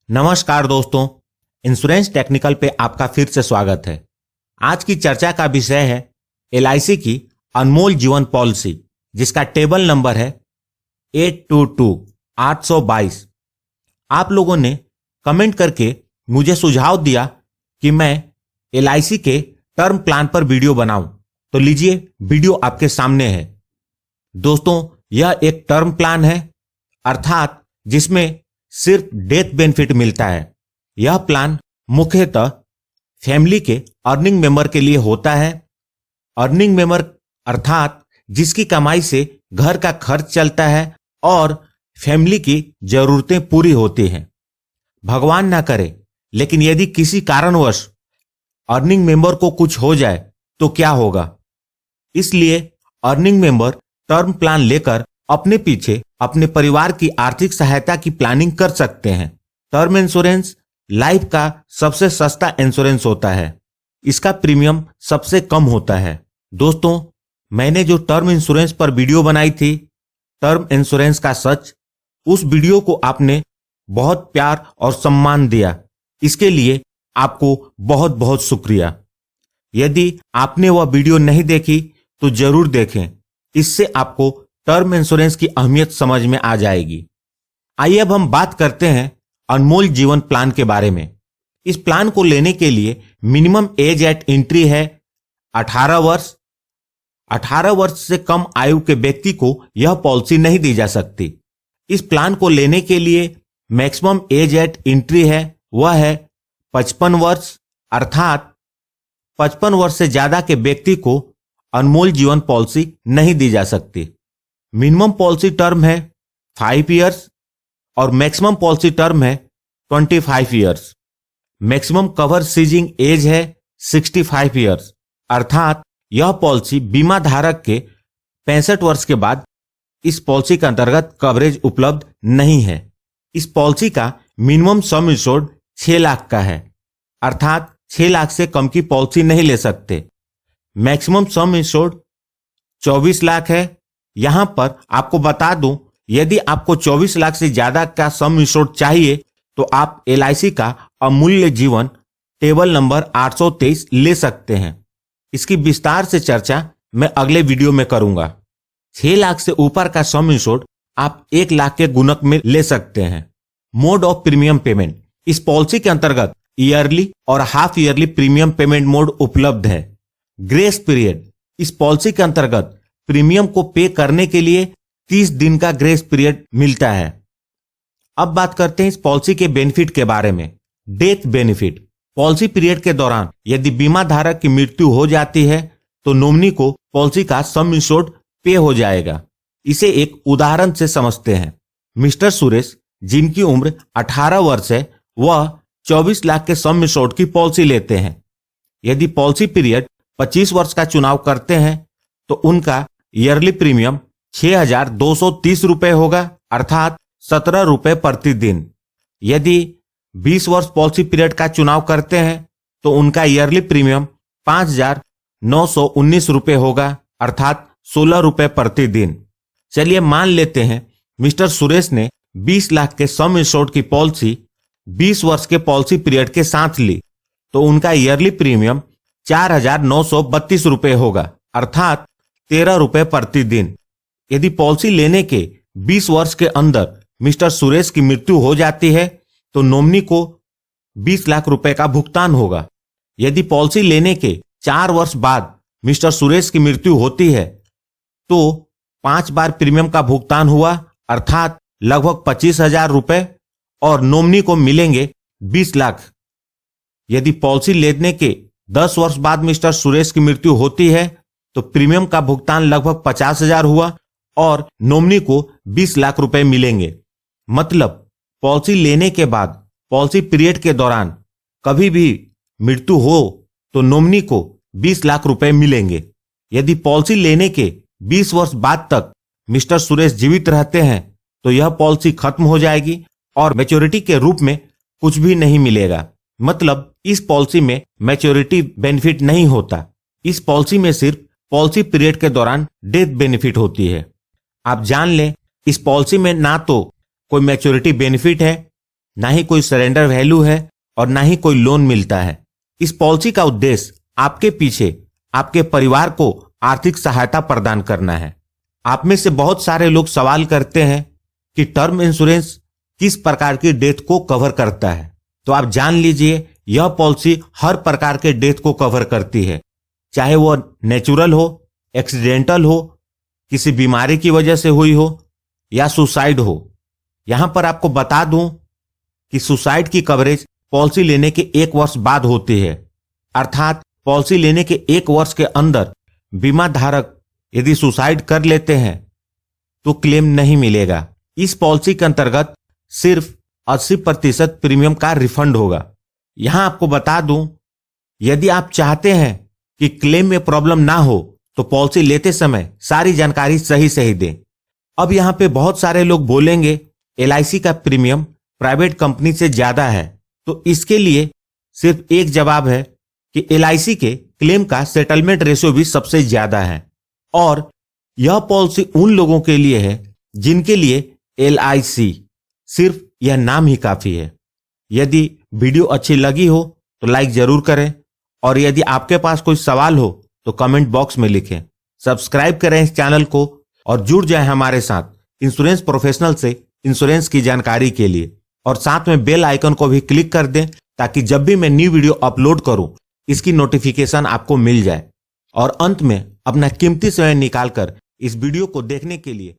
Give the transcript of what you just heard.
नमस्कार दोस्तों, insurance technical पे आपका फिर से स्वागत है। आज की चर्चा का विषय है एलआईसी की अनमोल जीवन पॉलिसी, जिसका टेबल नंबर है 822। आप लोगों ने कमेंट करके मुझे सुझाव दिया कि मैं एलआईसी के टर्म प्लान पर वीडियो बनाऊं, तो लीजिए वीडियो आपके सामने है। दोस्तों, यह एक टर्म प्लान है, अर्थात जिसमें सिर्फ डेथ बेनिफिट मिलता है। यह प्लान मुख्यतः फैमिली के अर्निंग मेंबर के लिए होता है। अर्निंग मेंबर अर्थात जिसकी कमाई से घर का खर्च चलता है और फैमिली की जरूरतें पूरी होती हैं। भगवान ना करे, लेकिन यदि किसी कारणवश अर्निंग मेंबर को कुछ हो जाए तो क्या होगा। इसलिए अर्निंग मेंबर टर्म प्लान लेकर अपने पीछे अपने परिवार की आर्थिक सहायता की प्लानिंग कर सकते हैं। टर्म इंश्योरेंस लाइफ का सबसे सस्ता इंश्योरेंस होता है। इसका प्रीमियम सबसे कम होता है। दोस्तों, मैंने जो टर्म इंश्योरेंस पर वीडियो बनाई थी, टर्म इंश्योरेंस का सच, उस वीडियो को आपने बहुत प्यार और सम्मान दिया। इसके लिए आपको बहुत बहुत शुक्रिया। यदि आपने वह वीडियो नहीं देखी तो जरूर देखें, इससे आपको टर्म इंश्योरेंस की अहमियत समझ में आ जाएगी। आइए अब हम बात करते हैं अनमोल जीवन प्लान के बारे में। इस प्लान को लेने के लिए मिनिमम एज एट एंट्री है 18 वर्ष। 18 वर्ष से कम आयु के व्यक्ति को यह पॉलिसी नहीं दी जा सकती। इस प्लान को लेने के लिए मैक्सिमम एज एट एंट्री है, वह है 55 वर्ष, अर्थात 55 वर्ष से ज्यादा के व्यक्ति को अनमोल जीवन पॉलिसी नहीं दी जा सकती। मिनिमम पॉलिसी टर्म है 5 इयर्स और मैक्सिमम पॉलिसी टर्म है 25 years. Maximum cover ceasing age है 65 इयर्स, अर्थात यह पॉलिसी बीमा धारक के 65 वर्ष के बाद इस पॉलिसी के अंतर्गत कवरेज उपलब्ध नहीं है। इस पॉलिसी का मिनिमम सम इंश्योर्ड 6 लाख का है, अर्थात 6 लाख से कम की पॉलिसी नहीं ले सकते। मैक्सिमम सम इंश्योर्ड 24 लाख है। यहां पर आपको बता दूं, यदि आपको 24 लाख से ज्यादा का सम इंश्योर्ड चाहिए तो आप एलआईसी का अमूल्य जीवन टेबल नंबर 823 ले सकते हैं। इसकी विस्तार से चर्चा मैं अगले वीडियो में करूंगा। 6 लाख से ऊपर का सम इंश्योर्ड आप 1 लाख के गुणक में ले सकते हैं। मोड ऑफ प्रीमियम पेमेंट, इस पॉलिसी के अंतर्गत ईयरली और half yearly premium payment mode उपलब्ध है। ग्रेस पीरियड, इस पॉलिसी के अंतर्गत प्रीमियम को पे करने के लिए 30 दिन का ग्रेस पीरियड मिलता है। अब बात करते हैं इस पॉलिसी के बेनिफिट के बारे में। डेथ बेनिफिट, पॉलिसी पीरियड के दौरान यदि बीमा धारक की मृत्यु हो जाती है तो नॉमिनी को पॉलिसी का सम इंश्योर्ड पे हो जाएगा। इसे एक उदाहरण से समझते हैं। मिस्टर सुरेश, जिनकी उम्र 18 वर्ष है, वह 24 लाख के सम इंश्योर्ड की पॉलिसी लेते हैं। यदि पॉलिसी पीरियड 25 वर्ष का चुनाव करते हैं तो उनका ईयरली प्रीमियम 6,230 रुपए होगा, अर्थात 17 रुपए प्रति दिन। यदि 20 वर्ष पॉलिसी पीरियड का चुनाव करते हैं तो उनका ईयरली प्रीमियम 5,919 रुपए होगा, अर्थात 16 रुपए प्रति दिन। चलिए मान लेते हैं मिस्टर सुरेश ने 20 लाख के सम इंश्योर्ड की पॉलिसी 20 वर्ष के पॉलिसी पीरियड के साथ ली, तो उनका ईयरली प्रीमियम 4,932 रुपए होगा, अर्थात 13 रुपए प्रति दिन। यदि पॉलिसी लेने के 20 वर्ष के अंदर मिस्टर सुरेश की मृत्यु हो जाती है तो नॉमिनी को 20 लाख रुपए का भुगतान होगा। यदि पॉलिसी लेने के 4 वर्ष बाद मिस्टर सुरेश की मृत्यु होती है तो 5 बार प्रीमियम का भुगतान हुआ, अर्थात लगभग 25,000 रुपए, और नॉमिनी को मिलेंगे 20 लाख। यदि पॉलिसी लेने के 10 वर्ष बाद मिस्टर सुरेश की मृत्यु होती है तो प्रीमियम का भुगतान लगभग 50,000 हुआ और नॉमिनी को 20 लाख रुपए मिलेंगे। मतलब पॉलिसी लेने के बाद पॉलिसी पीरियड के दौरान कभी भी मृत्यु हो तो नॉमिनी को 20 लाख रुपए मिलेंगे। यदि पॉलिसी लेने के 20 वर्ष बाद तक मिस्टर सुरेश जीवित रहते हैं तो यह पॉलिसी खत्म हो जाएगी और मैच्योरिटी के रूप में कुछ भी नहीं मिलेगा। मतलब इस पॉलिसी में मैच्योरिटी बेनिफिट नहीं होता। इस पॉलिसी में सिर्फ पॉलिसी पीरियड के दौरान डेथ बेनिफिट होती है। आप जान लें, इस पॉलिसी में ना तो कोई मैच्योरिटी बेनिफिट है, ना ही कोई सरेंडर वैल्यू है और ना ही कोई लोन मिलता है। इस पॉलिसी का उद्देश्य आपके पीछे आपके परिवार को आर्थिक सहायता प्रदान करना है। आप में से बहुत सारे लोग सवाल करते हैं कि टर्म इंश्योरेंस किस प्रकार की डेथ को कवर करता है। तो आप जान लीजिए, यह पॉलिसी हर प्रकार के डेथ को कवर करती है, चाहे वो नेचुरल हो, एक्सीडेंटल हो, किसी बीमारी की वजह से हुई हो या सुसाइड हो। यहां पर आपको बता दूं कि सुसाइड की कवरेज पॉलिसी लेने के 1 वर्ष बाद होती है, अर्थात पॉलिसी लेने के 1 वर्ष के अंदर बीमा धारक यदि सुसाइड कर लेते हैं तो क्लेम नहीं मिलेगा। इस पॉलिसी के अंतर्गत सिर्फ 80% प्रीमियम का रिफंड होगा। यहां आपको बता दूं, यदि आप चाहते हैं कि क्लेम में प्रॉब्लम ना हो तो पॉलिसी लेते समय सारी जानकारी सही दें। अब यहां पे बहुत सारे लोग बोलेंगे LIC का प्रीमियम प्राइवेट कंपनी से ज्यादा है, तो इसके लिए सिर्फ एक जवाब है कि LIC के क्लेम का सेटलमेंट रेशियो भी सबसे ज्यादा है और यह पॉलिसी उन लोगों के लिए है जिनके लिए LIC सिर्फ यह नाम ही काफी है। यदि वीडियो अच्छी लगी हो तो लाइक जरूर करें और यदि आपके पास कोई सवाल हो तो कमेंट बॉक्स में लिखें। सब्सक्राइब करें इस चैनल को और जुड़ जाएं हमारे साथ इंश्योरेंस प्रोफेशनल से इंश्योरेंस की जानकारी के लिए, और साथ में बेल आइकन को भी क्लिक कर दें ताकि जब भी मैं न्यू वीडियो अपलोड करूं इसकी नोटिफिकेशन आपको मिल जाए। और अंत में अपना कीमती समय निकालकर इस वीडियो को देखने के लिए